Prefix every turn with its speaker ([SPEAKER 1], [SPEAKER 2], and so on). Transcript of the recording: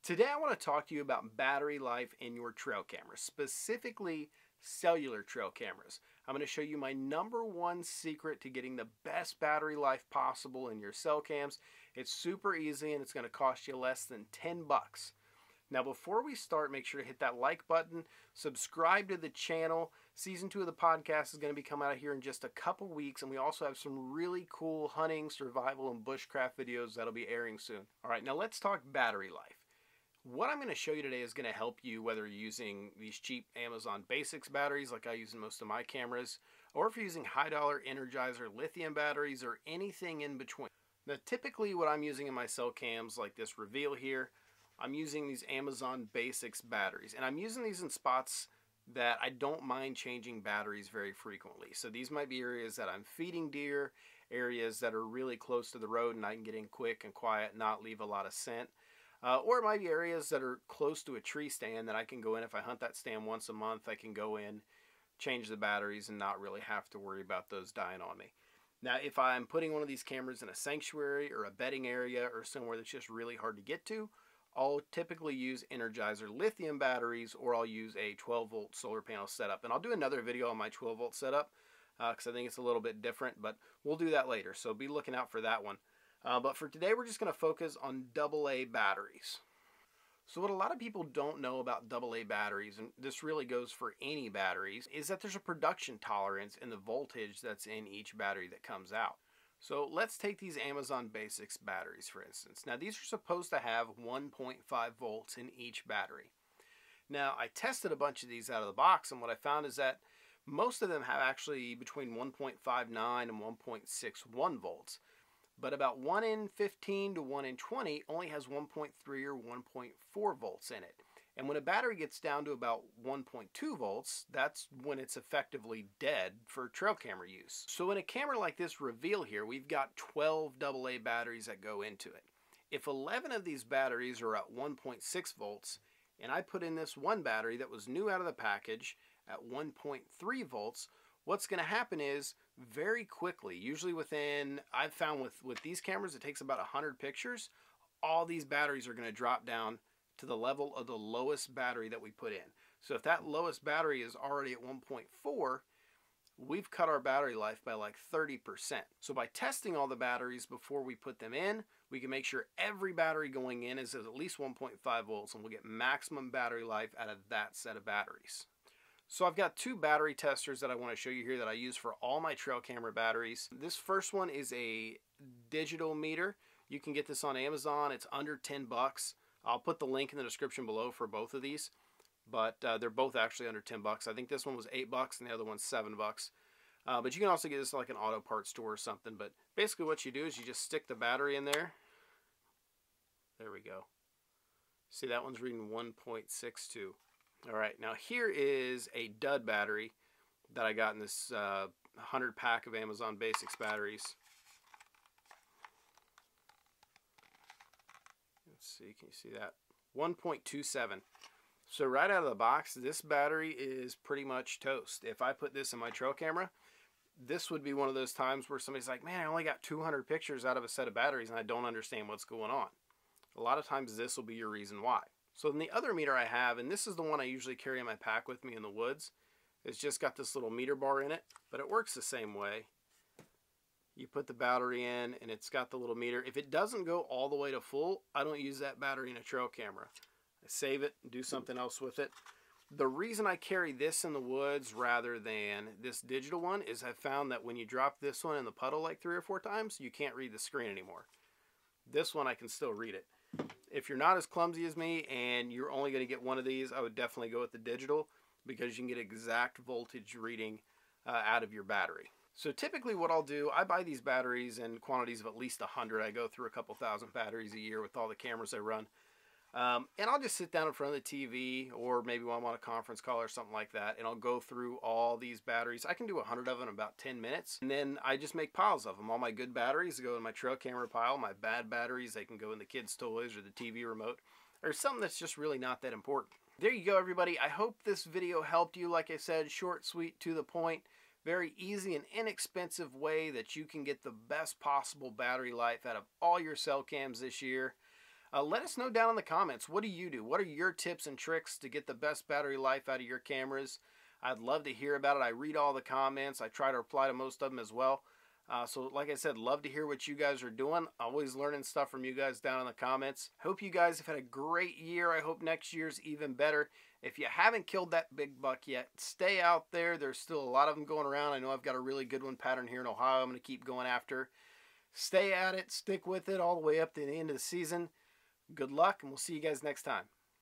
[SPEAKER 1] Today I want to talk to you about battery life in your trail cameras, specifically cellular trail cameras. I'm going to show you my #1 secret to getting the best battery life possible in your cell cams. It's super easy and it's going to cost you less than 10 bucks. Now before we start, make sure to hit that like button, subscribe to the channel. Season 2 of the podcast is going to be coming out here in just a couple weeks, and we also have some really cool hunting, survival, and bushcraft videos that'll be airing soon. Alright, now let's talk battery life. What I'm going to show you today is going to help you whether you're using these cheap Amazon Basics batteries like I use in most of my cameras, or if you're using high-dollar Energizer lithium batteries or anything in between. Now typically what I'm using in my cell cams, like this reveal here, I'm using these Amazon Basics batteries, and I'm using these in spots that I don't mind changing batteries very frequently. So these might be areas that I'm feeding deer, areas that are really close to the road and I can get in quick and quiet, not leave a lot of scent. Or it might be areas that are close to a tree stand that I can go in. If I hunt that stand once a month, I can go in, change the batteries, and not really have to worry about those dying on me. Now, if I'm putting one of these cameras in a sanctuary or a bedding area or somewhere that's just really hard to get to, I'll typically use Energizer lithium batteries, or I'll use a 12-volt solar panel setup. And I'll do another video on my 12-volt setup because I think it's a little bit different, but we'll do that later, so be looking out for that one. But for today, we're just going to focus on AA batteries. So what a lot of people don't know about AA batteries, and this really goes for any batteries, is that there's a production tolerance in the voltage that's in each battery that comes out. So let's take these Amazon Basics batteries, for instance. Now these are supposed to have 1.5 volts in each battery. Now I tested a bunch of these out of the box, and what I found is that most of them have actually between 1.59 and 1.61 volts. But about 1 in 15 to 1 in 20 only has 1.3 or 1.4 volts in it. And when a battery gets down to about 1.2 volts, that's when it's effectively dead for trail camera use. So in a camera like this reveal here, we've got 12 AA batteries that go into it. If 11 of these batteries are at 1.6 volts, and I put in this one battery that was new out of the package at 1.3 volts, what's going to happen is very quickly, usually within, I've found with these cameras, it takes about 100 pictures, all these batteries are going to drop down to the level of the lowest battery that we put in. So if that lowest battery is already at 1.4, we've cut our battery life by like 30%. So by testing all the batteries before we put them in, we can make sure every battery going in is at least 1.5 volts, and we'll get maximum battery life out of that set of batteries. So I've got two battery testers that I want to show you here that I use for all my trail camera batteries. This first one is a digital meter. You can get this on Amazon. It's under 10 bucks. I'll put the link in the description below for both of these, but they're both actually under 10 bucks. I think this one was 8 bucks and the other one's 7 bucks. But you can also get this at like an auto parts store or something. But basically what you do is you just stick the battery in there. There we go. See, that one's reading 1.62. Alright, now here is a dud battery that I got in this 100 pack of Amazon Basics batteries. Let's see, can you see that? 1.27. So right out of the box, this battery is pretty much toast. If I put this in my trail camera, this would be one of those times where somebody's like, man, I only got 200 pictures out of a set of batteries and I don't understand what's going on. A lot of times this will be your reason why. So then the other meter I have, and this is the one I usually carry in my pack with me in the woods, it's just got this little meter bar in it, but it works the same way. You put the battery in and it's got the little meter. If it doesn't go all the way to full, I don't use that battery in a trail camera. I save it and do something else with it. The reason I carry this in the woods rather than this digital one is I've found that when you drop this one in the puddle like 3 or 4 times, you can't read the screen anymore. This one I can still read it. If you're not as clumsy as me and you're only going to get one of these, I would definitely go with the digital because you can get exact voltage reading out of your battery. So typically what I'll do, I buy these batteries in quantities of at least 100. I go through a couple thousand batteries a year with all the cameras I run. And I'll just sit down in front of the TV, or maybe while I'm on a conference call or something like that, and I'll go through all these batteries. I can do 100 of them in about 10 minutes, and then I just make piles of them. All my good batteries go in my trail camera pile. My bad batteries, they can go in the kids' toys or the TV remote, or something that's just really not that important. There you go, everybody. I hope this video helped you. Like I said, short, sweet, to the point. Very easy and inexpensive way that you can get the best possible battery life out of all your cell cams this year. Let us know down in the comments. What do you do? What are your tips and tricks to get the best battery life out of your cameras? I'd love to hear about it. I read all the comments. I try to reply to most of them as well. So like I said, love to hear what you guys are doing. Always learning stuff from you guys down in the comments. Hope you guys have had a great year. I hope next year's even better. If you haven't killed that big buck yet, stay out there. There's still a lot of them going around. I know I've got a really good one pattern here in Ohio I'm going to keep going after. Stay at it. Stick with it all the way up to the end of the season. Good luck, and we'll see you guys next time.